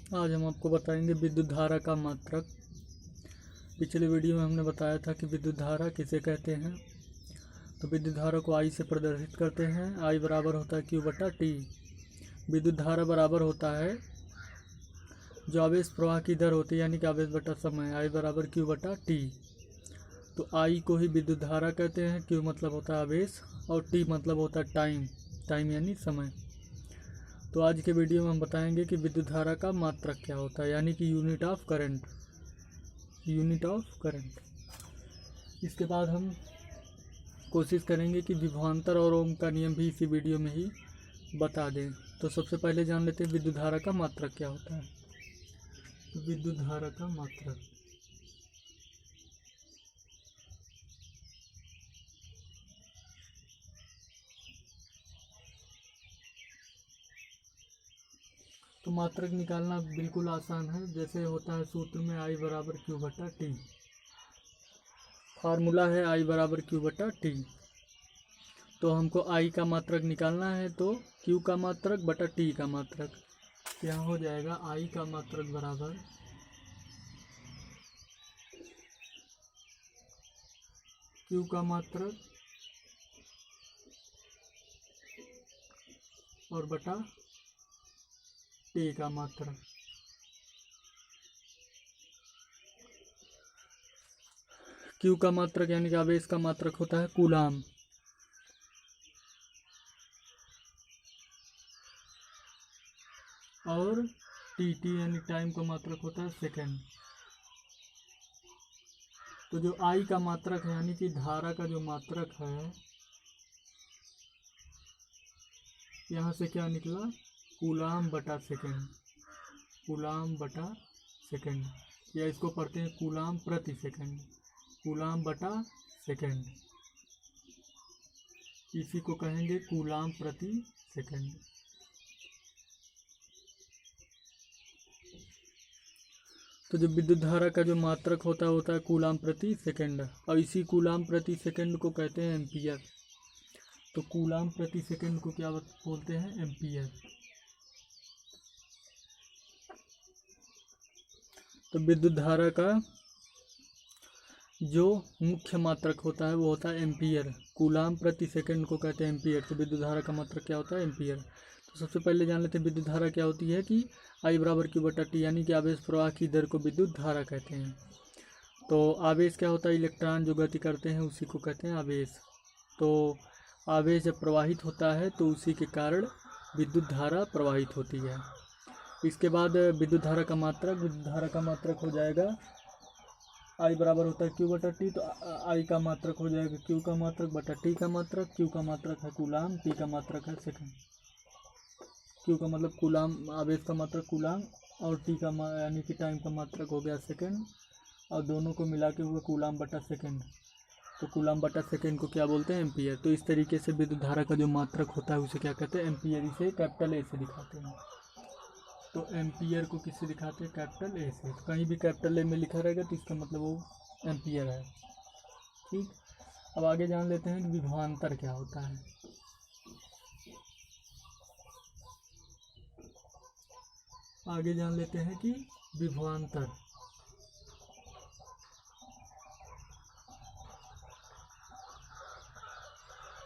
आज हम आपको बताएंगे विद्युत धारा का मात्रक। पिछले वीडियो में हमने बताया था कि विद्युत धारा किसे कहते हैं। तो विद्युत धारा को आई से प्रदर्शित करते हैं। आई बराबर होता है क्यू बटा टी। विद्युत धारा बराबर होता है जो आवेश प्रवाह की दर होती है यानी कि आवेश बटा समय, आई बराबर क्यू बटा टी। तो आई को ही विद्युत धारा कहते हैं। क्यू मतलब होता है आवेश और टी मतलब होता है टाइम, टाइम यानी समय। तो आज के वीडियो में हम बताएंगे कि विद्युत धारा का मात्रक क्या होता है यानी कि unit of current, unit of current. इसके बाद हम कोशिश करेंगे कि विभवांतर और ओम का नियम भी इसी वीडियो में ही बता दें। तो सबसे पहले जान लेते हैं विद्युत धारा का मात्रक क्या होता है। विद्युत धारा का मात्रक तो मात्रक निकालना बिल्कुल आसान है। जैसे होता है सूत्र में आई बराबर क्यू बटा टी, फार्मूला है आई बराबर क्यू बटा टी। तो हमको आई का मात्रक निकालना है तो क्यू का मात्रक बटा टी का मात्रक। यहाँ हो जाएगा आई का मात्रक बराबर क्यू का मात्रक और बटा टी का मात्रक। क्यू का मात्रक यानी कि आवेश का मात्रक होता है कूलाम, और टी यानी टाइम का मात्रक होता है सेकेंड। तो जो आई का मात्रक है यानी कि धारा का जो मात्रक है, यहाँ से क्या निकला, कूलाम बटा सेकेंड, कूलाम बटा सेकेंड, या इसको पढ़ते हैं कूलाम प्रति सेकेंड, कूलाम बटा सेकेंड। इसी को कहेंगे कूलाम प्रति सेकेंड। तो जो विद्युत धारा का जो मात्रक होता है कूलाम प्रति सेकेंड, और इसी कूलाम प्रति सेकेंड को कहते हैं एम्पियर। तो कूलाम प्रति सेकेंड को क्या बोलते हैं, एम्पियर। तो विद्युत धारा का जो मुख्य मात्रक होता है वो होता है एम्पियर। कूलाम प्रति सेकंड को कहते हैं एम्पियर। तो विद्युत धारा का मात्रक क्या होता है, एम्पियर। तो सबसे पहले जान लेते हैं विद्युत धारा क्या होती है कि आई बराबर क्यू बटा टी यानी कि आवेश प्रवाह की दर को विद्युत धारा कहते हैं। तो आवेश क्या होता है, इलेक्ट्रॉन जो गति करते हैं उसी को कहते हैं आवेश। तो आवेश जब प्रवाहित होता है तो उसी के कारण विद्युत धारा प्रवाहित होती है। इसके बाद विद्युत धारा का मात्रक, विद्युत धारा का मात्रक हो जाएगा आई बराबर होता है क्यू बटा टी। तो आई का मात्रक हो जाएगा क्यू का मात्रक बटा टी का मात्रक। क्यू का मात्रक है कूलाम, टी का मात्रक है सेकंड। क्यू का मतलब कूलाम, आवेश का मात्रक कूलाम, और टी का यानी कि टाइम का मात्रक हो गया सेकंड, और दोनों को मिला के हुआ कूलाम बटा सेकंड। तो कूलाम बटा सेकंड को क्या बोलते हैं, एम्पियर। तो इस तरीके से विद्युत धारा का जो मात्रक होता है उसे क्या कहते हैं, एम्पियर। इसे कैपिटल ए से दिखाते हैं। तो एम्पियर को किससे दिखाते हैं, कैपिटल ए से। तो कहीं भी कैपिटल ए में लिखा रहेगा तो इसका मतलब वो एम्पियर है। ठीक, अब आगे जान लेते हैं कि विभवांतर क्या होता है। आगे जान लेते हैं कि विभवांतर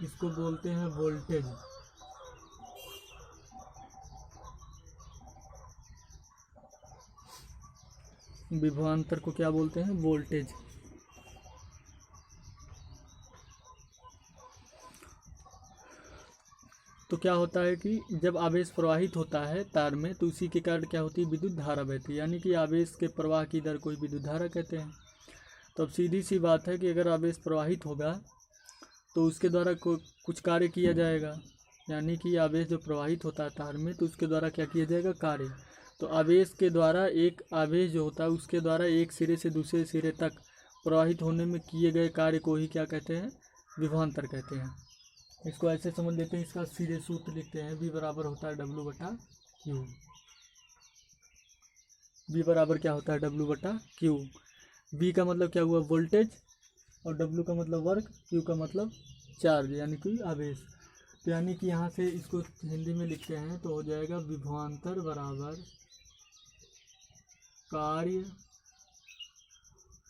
इसको बोलते हैं वोल्टेज। विभवांतर को क्या बोलते हैं, वोल्टेज। तो क्या होता है कि जब आवेश प्रवाहित होता है तार में तो उसी के कारण क्या होती है, विद्युत धारा बहती है, यानी कि आवेश के प्रवाह की दर को विद्युत धारा कहते हैं। तो अब सीधी सी बात है कि अगर आवेश प्रवाहित होगा तो उसके द्वारा कुछ कार्य किया जाएगा, यानी कि आवेश जो प्रवाहित होता है तार में तो उसके द्वारा क्या किया जाएगा, कार्य। तो आवेश के द्वारा, एक आवेश जो होता है उसके द्वारा एक सिरे से दूसरे सिरे तक प्रवाहित होने में किए गए कार्य को ही क्या कहते हैं, विभवांतर कहते हैं। इसको ऐसे समझ लेते हैं, इसका सीधे सूत्र लिखते हैं, V बराबर होता है W बटा Q। V बराबर क्या होता है, W बटा Q। V का मतलब क्या हुआ, वोल्टेज, और W का मतलब वर्क, Q का मतलब चार्ज यानी कि आवेश। तो यानी कि यहाँ से इसको हिंदी में लिखते हैं तो हो जाएगा विभवांतर बराबर कार्य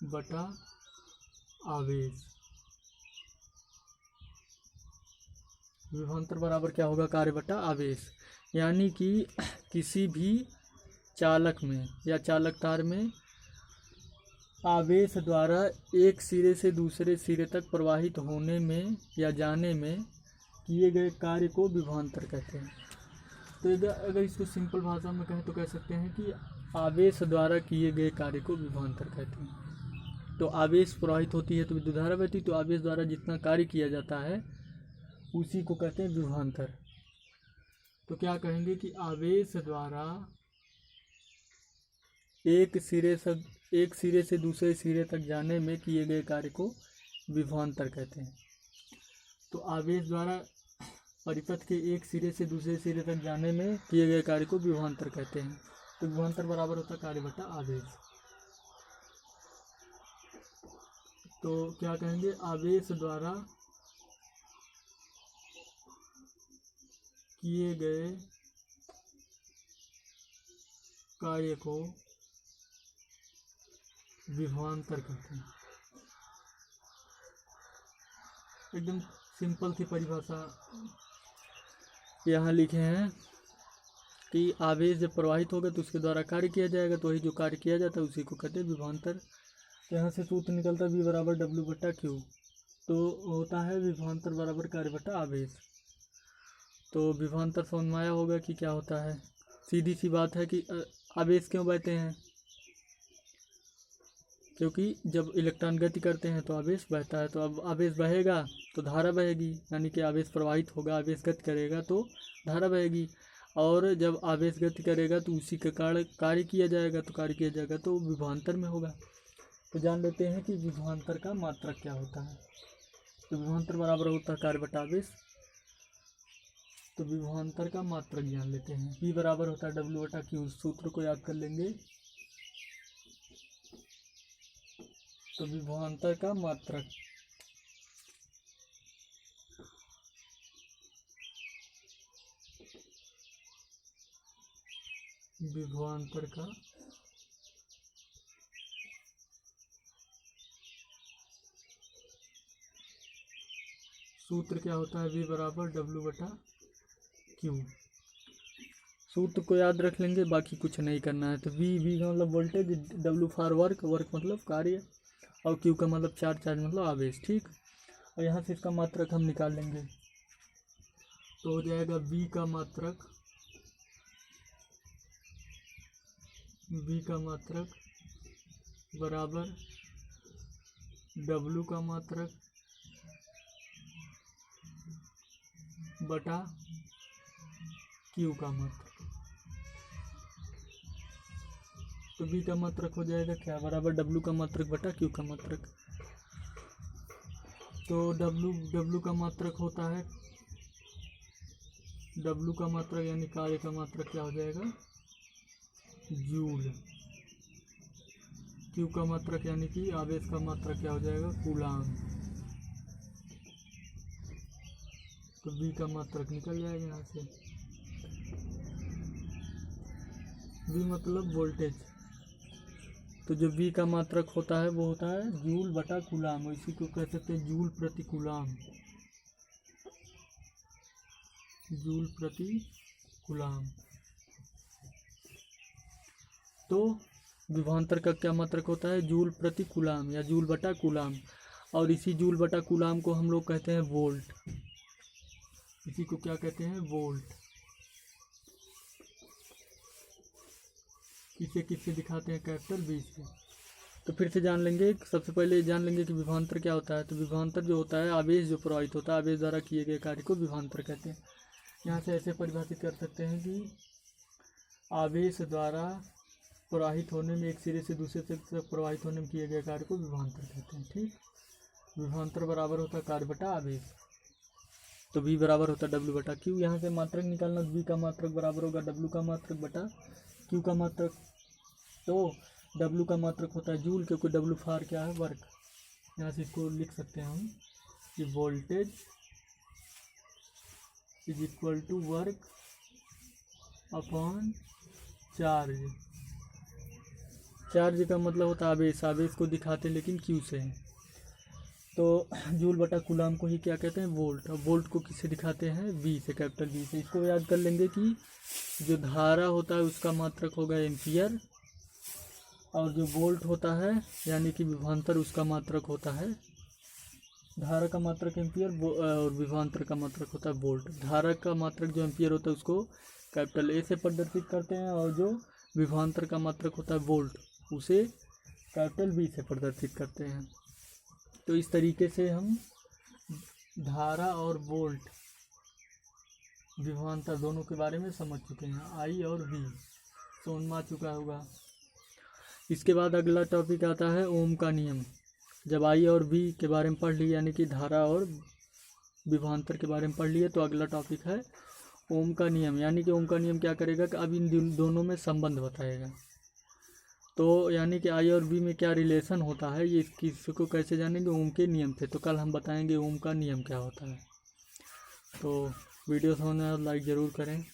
बटा आवेश। विभवांतर बराबर क्या होगा, कार्य बटा आवेश। यानी कि किसी भी चालक में या चालक तार में आवेश द्वारा एक सिरे से दूसरे सिरे तक प्रवाहित होने में या जाने में किए गए कार्य को विभवांतर कहते हैं। तो अगर इसको सिंपल भाषा में कहें तो कह सकते हैं कि आवेश द्वारा किए गए कार्य को विभवांतर कहते हैं। तो आवेश प्रवाहित होती है तो विद्युत धारा बहती, तो आवेश द्वारा जितना कार्य किया जाता है उसी को कहते हैं विभवांतर। तो क्या कहेंगे कि आवेश द्वारा एक सिरे से दूसरे सिरे तक जाने में किए गए कार्य को विभवांतर कहते हैं। तो आवेश द्वारा परिपथ के एक सिरे से दूसरे सिरे तक जाने में किए गए कार्य को विभवांतर कहते हैं। तो विभवांतर बराबर होता है कार्य बटा आवेश। तो क्या कहेंगे, आवेश द्वारा किए गए कार्य को विभवांतर कहते हैं। एकदम सिंपल सी परिभाषा यहाँ लिखे हैं कि आवेश जब प्रवाहित होगा तो उसके द्वारा कार्य किया जाएगा, तो वही जो कार्य किया जाता है उसी को कहते हैं विभवांतर। तो यहाँ से सूत्र निकलता है V बराबर W बटा Q। तो होता है विभवांतर बराबर कार्य बटा आवेश। तो विभवांतर समझ में आया होगा कि क्या होता है। सीधी सी बात है कि आवेश क्यों बहते हैं, क्योंकि जब इलेक्ट्रॉन गति करते हैं तो आवेश बहता है। तो अब आवेश बहेगा तो धारा बहेगी, यानी कि आवेश प्रवाहित होगा, आवेश गति करेगा तो धारा बहेगी। और जब आवेश गति करेगा तो उसी के कारण कार्य किया जाएगा, तो कार्य किया जाएगा तो विभवांतर में होगा। तो जान लेते हैं कि विभवांतर का मात्रक क्या होता है। तो विभवांतर बराबर होता है कार्य बटा आवेश। तो विभवांतर का मात्रक जान लेते हैं। V बराबर होता है W बटा Q। सूत्र को याद कर लेंगे। तो विभवांतर का मात्रक सूत्र क्या होता है, V बराबर W बटा Q। सूत्र को याद रख लेंगे, बाकी कुछ नहीं करना है। तो V का मतलब वोल्टेज, W फॉर वर्क मतलब कार्य, और Q का मतलब चार्ज मतलब आवेश। ठीक, और यहाँ से इसका मात्रक हम निकाल लेंगे। तो हो जाएगा V का मात्रक बराबर W का मात्रक बटा Q का मात्रक। तो V का मात्रक हो जाएगा क्या, बराबर W का मात्रक बटा Q का मात्रक। तो W का मात्रक होता है, W का मात्रक यानी कार्य का मात्रक क्या हो जाएगा, जूल। Q का मात्रक यानी कि आवेश का मात्रक क्या हो जाएगा, कूलाम। तो V का मात्रक निकल जाएगा यहाँ से। V मतलब वोल्टेज। तो जो V का मात्रक होता है वो होता है जूल बटा कूलाम। इसी को कह सकते हैं जूल प्रति कूलाम। जूल प्रति कूलाम। तो विभवांतर का क्या मात्रक होता है, जूल प्रति कूलाम या जूल बटा कूलाम। और इसी जूल बटा कूलाम को हम लोग कहते हैं वोल्ट। इसी को क्या कहते हैं, वोल्ट। किससे दिखाते हैं, कैपिटल V से। तो फिर से जान लेंगे, सबसे पहले जान लेंगे कि विभवांतर क्या होता है। तो विभवांतर जो होता है, आवेश जो प्रवाहित होता है, आवेश द्वारा किए गए कार्य को विभवांतर कहते हैं। यहाँ से ऐसे परिभाषित कर सकते हैं कि आवेश द्वारा प्रवाहित होने में, एक सिरे से दूसरे तक प्रवाहित होने में किए गए कार्य को विभवांतर कहते हैं। ठीक, विभवांतर बराबर होता है कार्य बटा आवेश। तो V बराबर होता है W बटा Q। यहाँ से मात्रक निकालना, V का मात्रक बराबर होगा W का मात्रक बटा Q का मात्रक। तो W का मात्रक होता है जूल, क्योंकि W फॉर क्या है, वर्क। यहाँ से इसको लिख सकते हैं हम कि voltage is equal to work upon charge. Charge का मतलब होता है आवेश, आवेश को दिखाते लेकिन क्यू से है। तो जूल बटा कूलाम को ही क्या कहते हैं, वोल्ट। और वोल्ट को किससे दिखाते हैं, वी से, कैपिटल वी से। इसको याद कर लेंगे कि जो धारा होता है उसका मात्रक होगा एम्पियर, और जो वोल्ट होता है यानी कि विभवांतर उसका मात्रक होता है, धारा का मात्रक एम्पियर और विभवांतर का मात्रक होता है वोल्ट। धारा का मात्रक जो एम्पियर होता है उसको कैपिटल ए से प्रदर्शित करते हैं, और जो विभवांतर का मात्रक होता है वोल्ट उसे कैपिटल बी से प्रदर्शित करते हैं। तो इस तरीके से हम धारा और वोल्ट, विभवांतर दोनों के बारे में समझ चुके हैं, आई और वी समझ में आ चुका होगा। इसके बाद अगला टॉपिक आता है ओम का नियम। जब आई और वी के बारे में पढ़ लिए, यानी कि धारा और विभवांतर के बारे में पढ़ लिए, तो अगला टॉपिक है ओम का नियम। यानी कि ओम का नियम क्या करेगा कि अब इन दोनों में संबंध बताएगा। तो यानी कि आई और बी में क्या रिलेशन होता है, ये किसको कैसे जानेंगे, ओम के नियम से। तो कल हम बताएंगे ओम का नियम क्या होता है। तो वीडियो समझ में आए लाइक ज़रूर करें।